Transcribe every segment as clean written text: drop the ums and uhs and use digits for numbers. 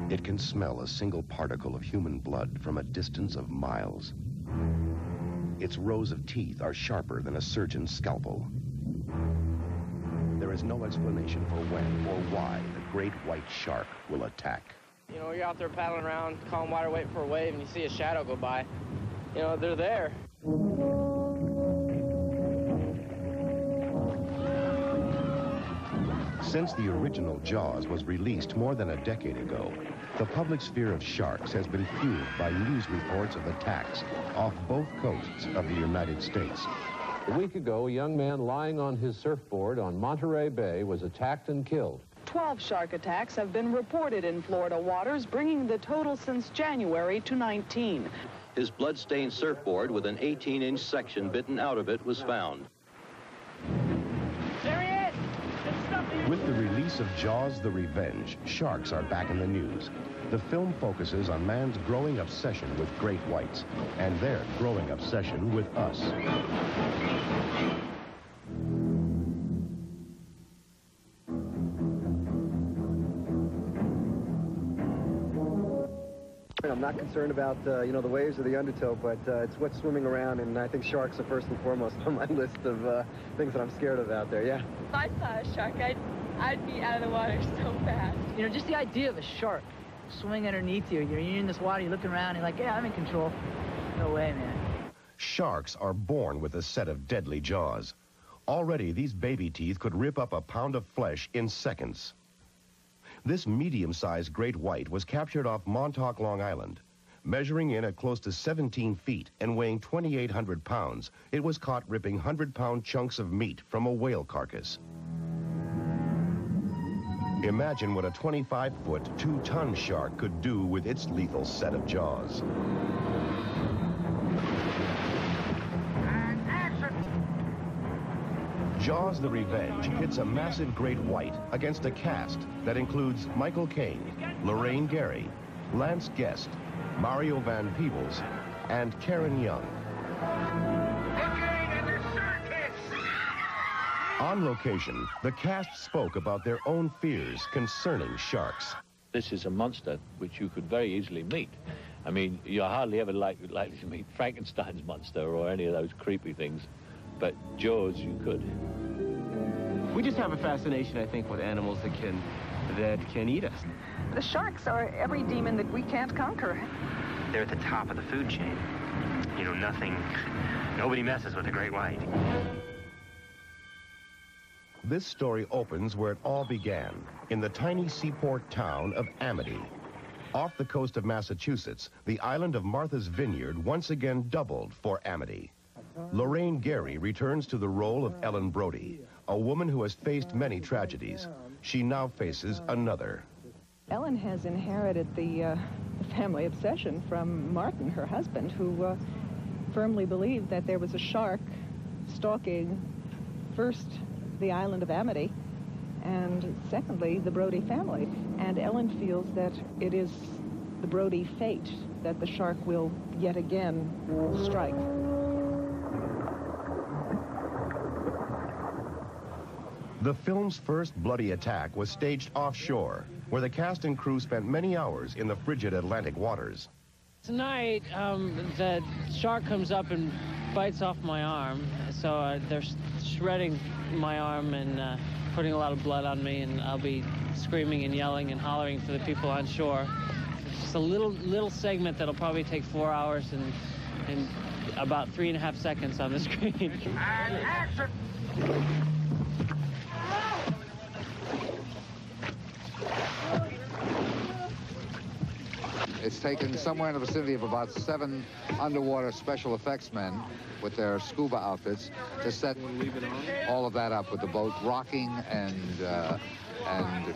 It can smell a single particle of human blood from a distance of miles. Its rows of teeth are sharper than a surgeon's scalpel. There is no explanation for when or why the great white shark will attack. You know, you're out there paddling around, calm water, waiting for a wave, and you see a shadow go by. You know, they're there. Since the original Jaws was released more than a decade ago, the public's fear of sharks has been fueled by news reports of attacks off both coasts of the United States. A week ago, a young man lying on his surfboard on Monterey Bay was attacked and killed. 12 shark attacks have been reported in Florida waters, bringing the total since January to 19. His blood-stained surfboard with an 18-inch section bitten out of it was found. There he is! With the release of Jaws: The Revenge, sharks are back in the news. The film focuses on man's growing obsession with great whites and their growing obsession with us. I'm not concerned about, you know, the waves or the undertow, but it's what's swimming around, and I think sharks are first and foremost on my list of things that I'm scared of out there, yeah. If I saw a shark, I'd be out of the water so fast. You know, just the idea of a shark swinging underneath you. You're in this water, you're looking around, you're like, yeah, I'm in control. No way, man. Sharks are born with a set of deadly jaws. Already, these baby teeth could rip up a pound of flesh in seconds. This medium-sized great white was captured off Montauk, Long Island. Measuring in at close to 17 feet and weighing 2,800 pounds, it was caught ripping 100-pound chunks of meat from a whale carcass. Imagine what a 25-foot, 2-ton shark could do with its lethal set of jaws. Jaws: The Revenge hits a massive great white against a cast that includes Michael Caine, Lorraine Gary, Lance Guest, Mario Van Peebles, and Karen Young. On location, the cast spoke about their own fears concerning sharks. This is a monster which you could very easily meet. I mean, you're hardly ever likely to meet Frankenstein's monster or any of those creepy things, but Jaws you could. We just have a fascination, I think, with animals that can eat us. The sharks are every demon that we can't conquer. They're at the top of the food chain. You know, nobody messes with a great white. This story opens where it all began, in the tiny seaport town of Amity. Off the coast of Massachusetts, the island of Martha's Vineyard once again doubled for Amity. Lorraine Gary returns to the role of Ellen Brody, a woman who has faced many tragedies. She now faces another. Ellen has inherited the family obsession from Martin, her husband, who firmly believed that there was a shark stalking first the island of Amity and secondly the Brody family. And Ellen feels that it is the Brody fate that the shark will yet again strike. The film's first bloody attack was staged offshore, where the cast and crew spent many hours in the frigid Atlantic waters. Tonight, the shark comes up and bites off my arm, so they're shredding my arm and putting a lot of blood on me, and I'll be screaming and yelling and hollering for the people on shore. It's just a little segment that'll probably take 4 hours and about 3.5 seconds on the screen. And action! It's taken somewhere in the vicinity of about 7 underwater special effects men with their scuba outfits to set all of that up with the boat rocking and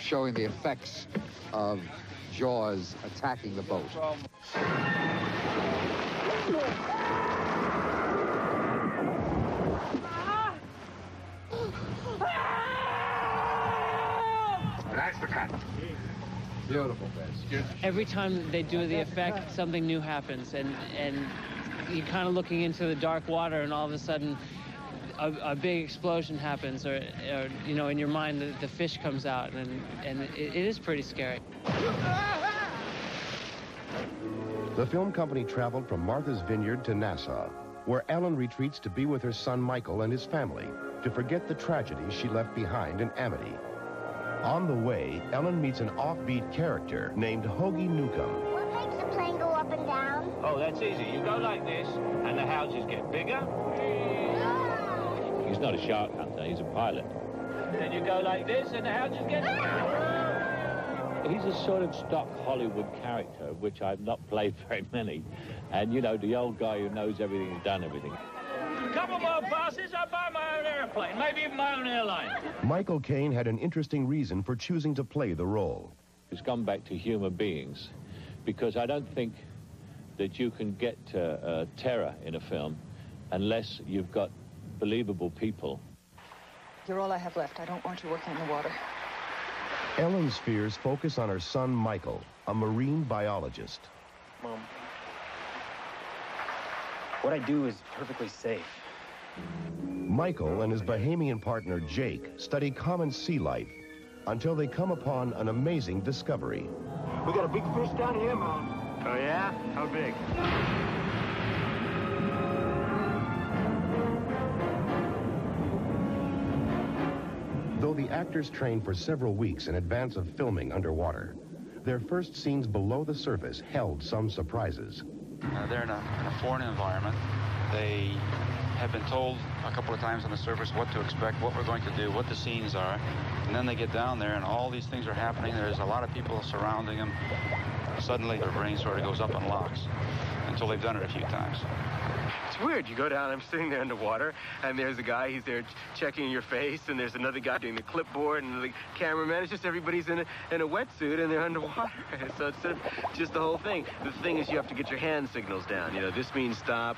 showing the effects of Jaws attacking the boat. That's the cut. Beautiful fish. Every time they do the effect, something new happens, and you're kind of looking into the dark water, and all of a sudden, a big explosion happens, or you know, in your mind, the fish comes out, and it is pretty scary. The film company traveled from Martha's Vineyard to Nassau, where Ellen retreats to be with her son Michael and his family to forget the tragedy she left behind in Amity. On the way, Ellen meets an offbeat character named Hoagie Newcomb. What makes the plane go up and down? Oh, that's easy. You go like this, and the houses get bigger. He's not a shark hunter, he's a pilot. Then you go like this, and the houses get bigger. He's a sort of stock Hollywood character, of which I've not played very many. And, you know, the old guy who knows everything and done everything. A couple more passes, I'll buy my own airplane, maybe even my own airline. Michael Caine had an interesting reason for choosing to play the role. It's gone back to human beings, because I don't think that you can get terror in a film unless you've got believable people. You're all I have left. I don't want you working in the water. Ellen's fears focus on her son Michael, a marine biologist. Mom, what I do is perfectly safe. Michael and his Bahamian partner Jake study common sea life until they come upon an amazing discovery. We got a big fish down here, Mom. Oh, yeah? How big? Though the actors trained for several weeks in advance of filming underwater, their first scenes below the surface held some surprises. They're in a foreign environment. They have been told a couple of times on the surface what to expect, what we're going to do, what the scenes are. And then they get down there and all these things are happening. There's a lot of people surrounding them. Suddenly their brain sort of goes up and locks until they've done it a few times. It's weird. You go down, I'm sitting there underwater, and there's a guy, he's there checking your face, and there's another guy doing the clipboard, and the cameraman. It's just everybody's in a wetsuit, and they're underwater. So it's sort of just the whole thing. The thing is you have to get your hand signals down. You know, this means stop,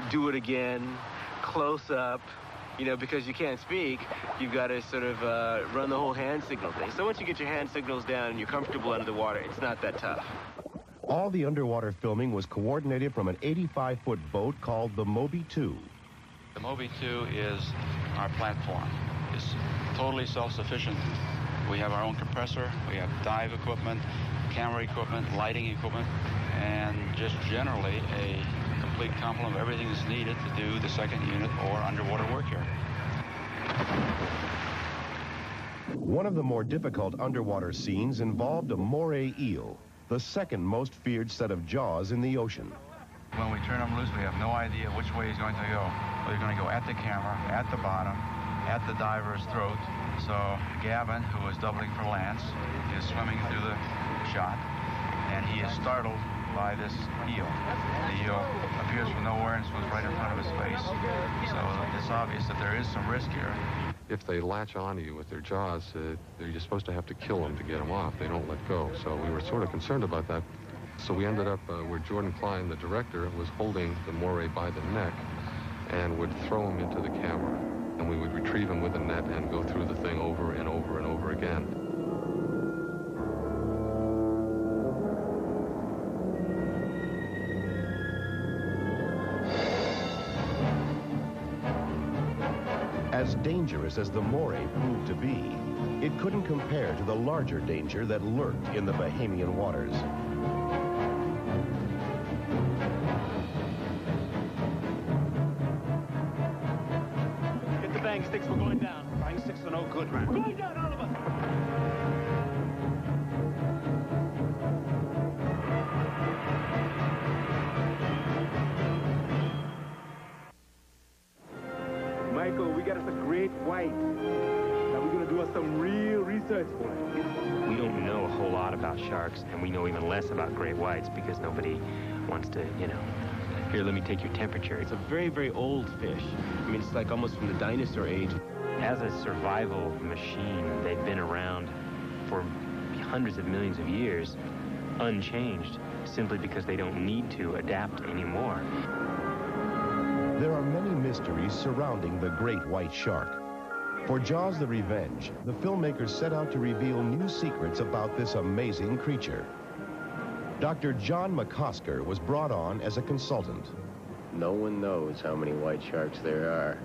do it again, close up. You know, because you can't speak, you've got to sort of run the whole hand signal thing. So once you get your hand signals down and you're comfortable under the water, it's not that tough. All the underwater filming was coordinated from an 85-foot boat called the Moby 2. The Moby 2 is our platform. It's totally self-sufficient. We have our own compressor, we have dive equipment, camera equipment, lighting equipment, and just generally a complete complement of everything that's needed to do the second unit or underwater work here. One of the more difficult underwater scenes involved a moray eel, the second most feared set of jaws in the ocean. When we turn him loose, we have no idea which way he's going to go. Whether he's going to go at the camera, at the bottom, at the diver's throat. So Gavin, who is doubling for Lance, is swimming through the shot, and he is startled by this eel. The eel appears from nowhere and swims right in front of his face. So it's obvious that there is some risk here. If they latch onto you with their jaws, you're supposed to have to kill them to get them off. They don't let go. So we were sort of concerned about that. So we ended up where Jordan Klein, the director, was holding the moray by the neck and would throw him into the camera. And we would retrieve him with a net and go through the thing over and over and over again. As dangerous as the moray proved to be, it couldn't compare to the larger danger that lurked in the Bahamian waters. Get the bang sticks, we're going down. Bang sticks are no good, man. We're going down, all of us. Michael, we got us a great white. Now we're going to do us some real research for it. We don't know a whole lot about sharks, and we know even less about great whites because nobody wants to, you know, here, let me take your temperature. It's a very, very old fish. I mean, it's like almost from the dinosaur age. As a survival machine, they've been around for hundreds of millions of years, unchanged, simply because they don't need to adapt anymore. There are many mysteries surrounding the great white shark. For Jaws: The Revenge, the filmmakers set out to reveal new secrets about this amazing creature. Dr. John McCosker was brought on as a consultant. No one knows how many white sharks there are.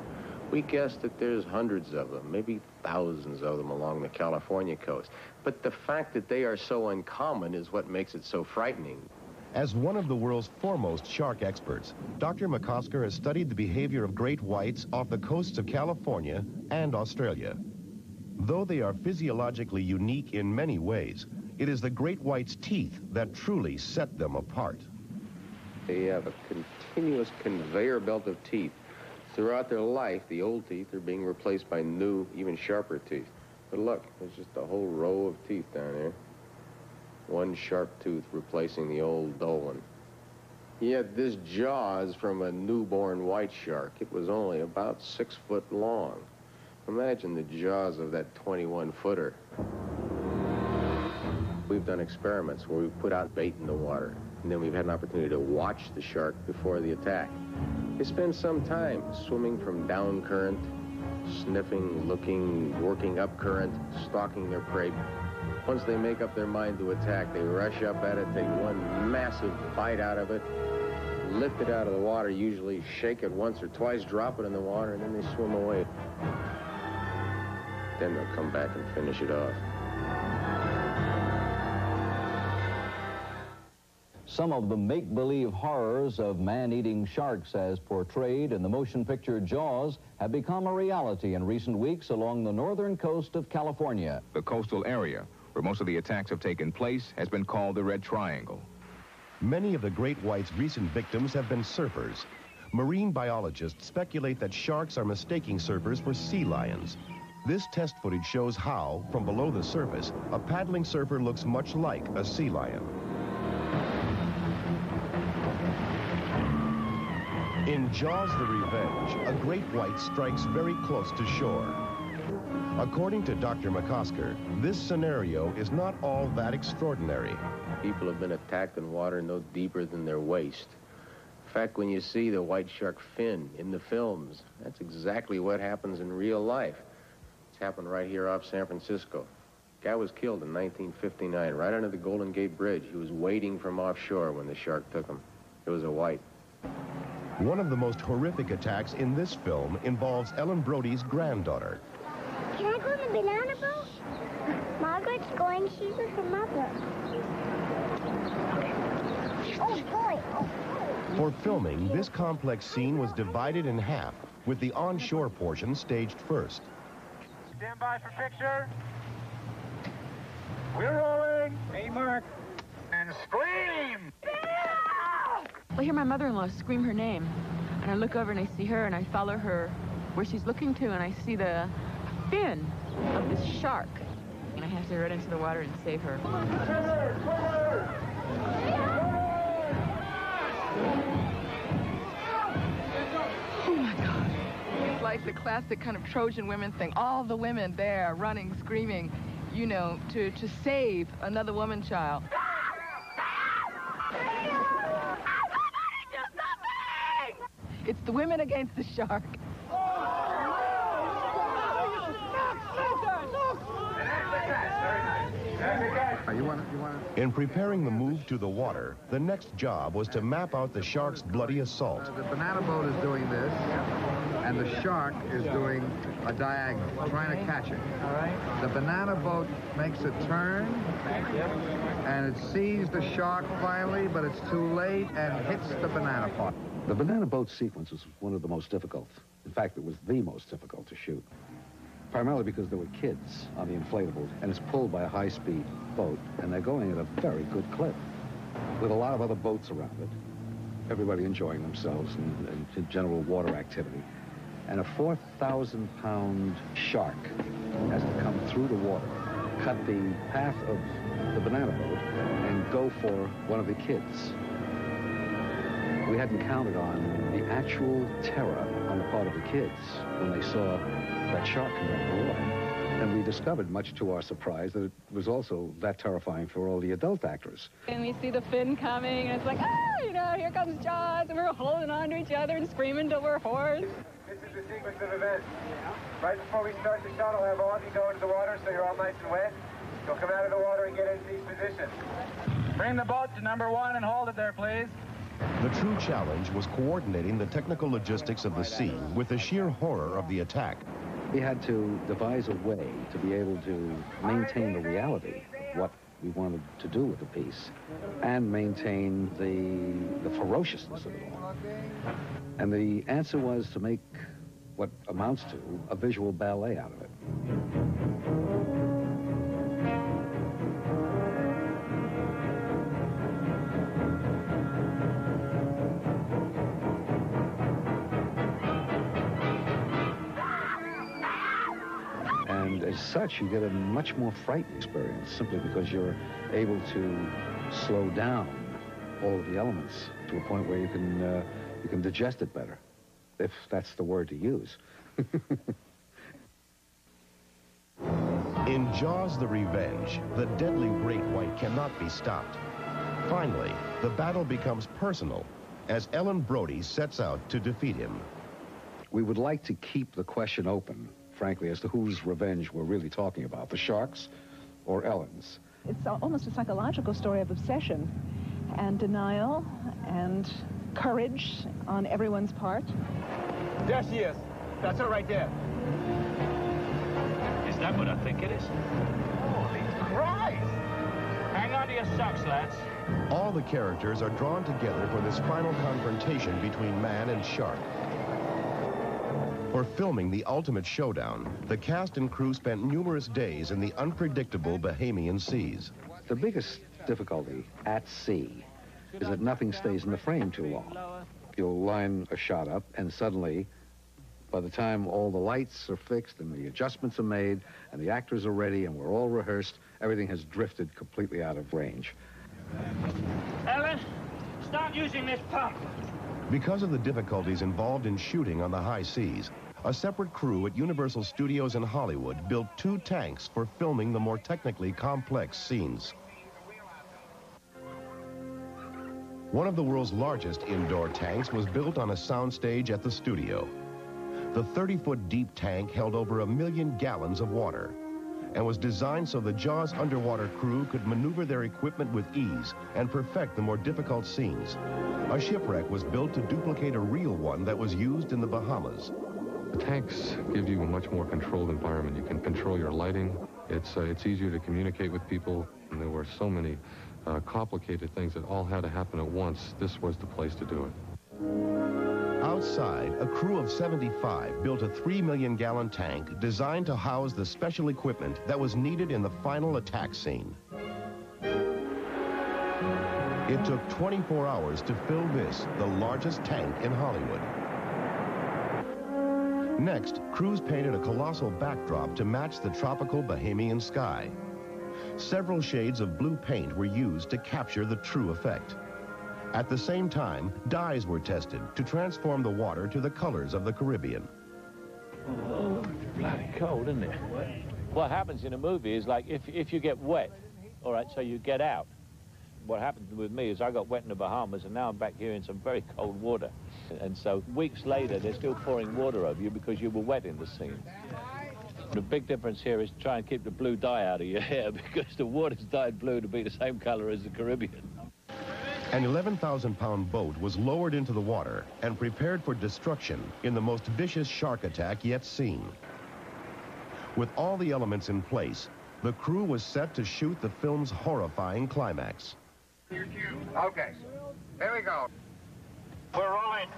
We guess that there's hundreds of them, maybe thousands of them along the California coast. But the fact that they are so uncommon is what makes it so frightening. As one of the world's foremost shark experts, Dr. McCosker has studied the behavior of great whites off the coasts of California and Australia. Though they are physiologically unique in many ways, it is the great white's teeth that truly set them apart. They have a continuous conveyor belt of teeth. Throughout their life, the old teeth are being replaced by new, even sharper teeth. But look, there's just a whole row of teeth down there. One sharp tooth replacing the old dull one. Yet this jaw is from a newborn white shark. It was only about 6 foot long. Imagine the jaws of that 21-footer. We've done experiments where we've put out bait in the water, and then we've had an opportunity to watch the shark before the attack. They spend some time swimming from down current, sniffing, looking, working up current, stalking their prey. Once they make up their mind to attack, they rush up at it, take one massive bite out of it, lift it out of the water, usually shake it once or twice, drop it in the water, and then they swim away. Then they'll come back and finish it off. Some of the make-believe horrors of man-eating sharks as portrayed in the motion picture Jaws have become a reality in recent weeks along the northern coast of California. The coastal area where most of the attacks have taken place has been called the Red Triangle. Many of the great white's recent victims have been surfers. Marine biologists speculate that sharks are mistaking surfers for sea lions. This test footage shows how, from below the surface, a paddling surfer looks much like a sea lion. In Jaws: The Revenge, a great white strikes very close to shore. According to Dr. McCosker, this scenario is not all that extraordinary. People have been attacked in water no deeper than their waist. In fact, when you see the white shark fin in the films, that's exactly what happens in real life. It's happened right here off San Francisco. Guy was killed in 1959, right under the Golden Gate Bridge. He was wading from offshore when the shark took him. It was a white. One of the most horrific attacks in this film involves Ellen Brody's granddaughter. Can I go on the banana boat? Margaret's going. She's with her mother. Oh, boy. Oh, boy. For filming, this complex scene was divided in half, with the onshore portion staged first. Stand by for picture. We're rolling. Hey, Mark. And scream! I hear my mother-in-law scream her name, and I look over and I see her, and I follow her where she's looking to, and I see the fin of this shark. And I have to run into the water and save her. Oh, my God. It's like the classic kind of Trojan women thing. All the women there running, screaming, you know, to save another woman child. It's the women against the shark. In preparing the move to the water, the next job was to map out the shark's bloody assault. The banana boat is doing this, and the shark is doing a diagonal, trying to catch it. All right. The banana boat makes a turn, and it sees the shark finally, but it's too late and hits the banana pot. The banana boat sequence was one of the most difficult. In fact, it was the most difficult to shoot. Primarily because there were kids on the inflatable, and it's pulled by a high-speed boat, and they're going at a very good clip, with a lot of other boats around it, everybody enjoying themselves and general water activity. And a 4,000-pound shark has to come through the water, cut the path of the banana boat, and go for one of the kids. We hadn't counted on the actual terror on the part of the kids when they saw that shark come out of the water. And we discovered, much to our surprise, that it was also that terrifying for all the adult actors. And we see the fin coming, and it's like, ah, you know, here comes Jaws, and we're holding on to each other and screaming till we're hoarse. This is the sequence of events. Right before we start the shot, I'll have all of you go into the water so you're all nice and wet. You'll come out of the water and get into these positions. Bring the boat to number 1 and hold it there, please. The true challenge was coordinating the technical logistics of the scene with the sheer horror of the attack. We had to devise a way to be able to maintain the reality of what we wanted to do with the piece and maintain the ferociousness of it all. And the answer was to make what amounts to a visual ballet out of it. And as such, you get a much more frightened experience simply because you're able to slow down all of the elements to a point where you can digest it better, if that's the word to use. In Jaws: The Revenge, the deadly great white cannot be stopped. Finally, the battle becomes personal as Ellen Brody sets out to defeat him. We would like to keep the question open, frankly, as to whose revenge we're really talking about, the sharks or Ellen's. It's almost a psychological story of obsession and denial and courage on everyone's part. There she is. That's her right there. Is that what I think it is? Holy Christ! Hang on to your socks, lads. All the characters are drawn together for this final confrontation between man and shark. For filming the ultimate showdown, the cast and crew spent numerous days in the unpredictable Bahamian seas. The biggest difficulty at sea is that nothing stays in the frame too long. You'll line a shot up, and suddenly, by the time all the lights are fixed and the adjustments are made and the actors are ready and we're all rehearsed, everything has drifted completely out of range. Ellen, start using this pump. Because of the difficulties involved in shooting on the high seas, a separate crew at Universal Studios in Hollywood built 2 tanks for filming the more technically complex scenes. One of the world's largest indoor tanks was built on a soundstage at the studio. The 30-foot deep tank held over 1 million gallons of water and was designed so the Jaws underwater crew could maneuver their equipment with ease and perfect the more difficult scenes. A shipwreck was built to duplicate a real one that was used in the Bahamas. The tanks give you a much more controlled environment. You can control your lighting. It's easier to communicate with people. And there were so many complicated things that all had to happen at once. This was the place to do it. Outside, a crew of 75 built a 3 million gallon tank designed to house the special equipment that was needed in the final attack scene. It took 24 hours to fill this, the largest tank in Hollywood. Next, crews painted a colossal backdrop to match the tropical Bahamian sky. Several shades of blue paint were used to capture the true effect. At the same time, dyes were tested to transform the water to the colors of the Caribbean. Oh, it's bloody cold, isn't it? What happens in a movie is like if you get wet, all right, so you get out. What happened with me is I got wet in the Bahamas, and now I'm back here in some very cold water. And so weeks later, they're still pouring water over you because you were wet in the scene. The big difference here is try and keep the blue dye out of your hair because the water's dyed blue to be the same color as the Caribbean. An 11,000-pound boat was lowered into the water and prepared for destruction in the most vicious shark attack yet seen. With all the elements in place, the crew was set to shoot the film's horrifying climax. Okay, here we go. We're rolling.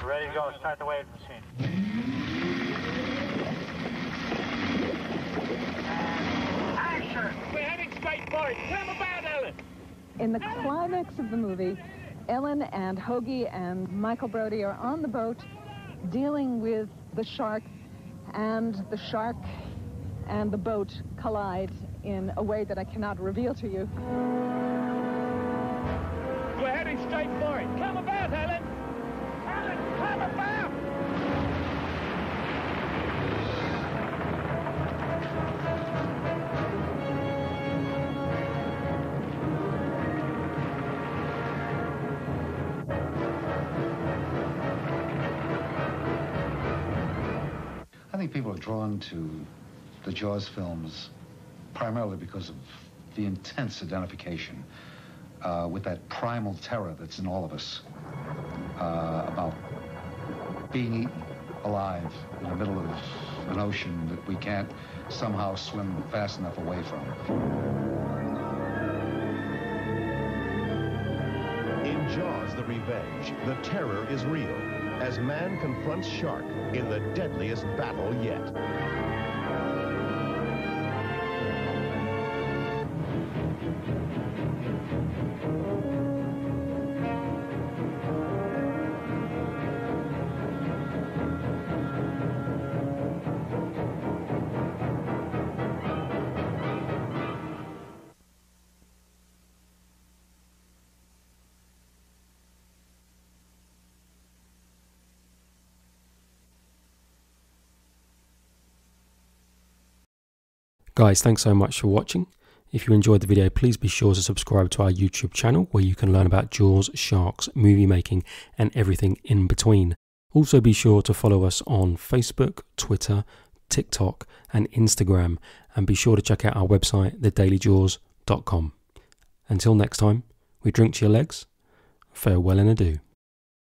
Ready to go. Start the wave machine. Action! We're heading straight for it. Come about, Ellen. In the climax of the movie, Ellen and Hoagie and Michael Brody are on the boat dealing with the shark, and the shark and the boat collide in a way that I cannot reveal to you. We're heading straight for it. Come about, Ellen. Ellen, come about. think people are drawn to the Jaws films primarily because of the intense identification with that primal terror that's in all of us about being eaten alive in the middle of an ocean that we can't somehow swim fast enough away from. In Jaws: The Revenge, the terror is real as man confronts shark in the deadliest battle yet. Guys, thanks so much for watching. If you enjoyed the video, please be sure to subscribe to our YouTube channel where you can learn about Jaws, sharks, movie making and everything in between. Also be sure to follow us on Facebook, Twitter, TikTok and Instagram, and be sure to check out our website, thedailyjaws.com. Until next time, we drink to your legs. Farewell and adieu.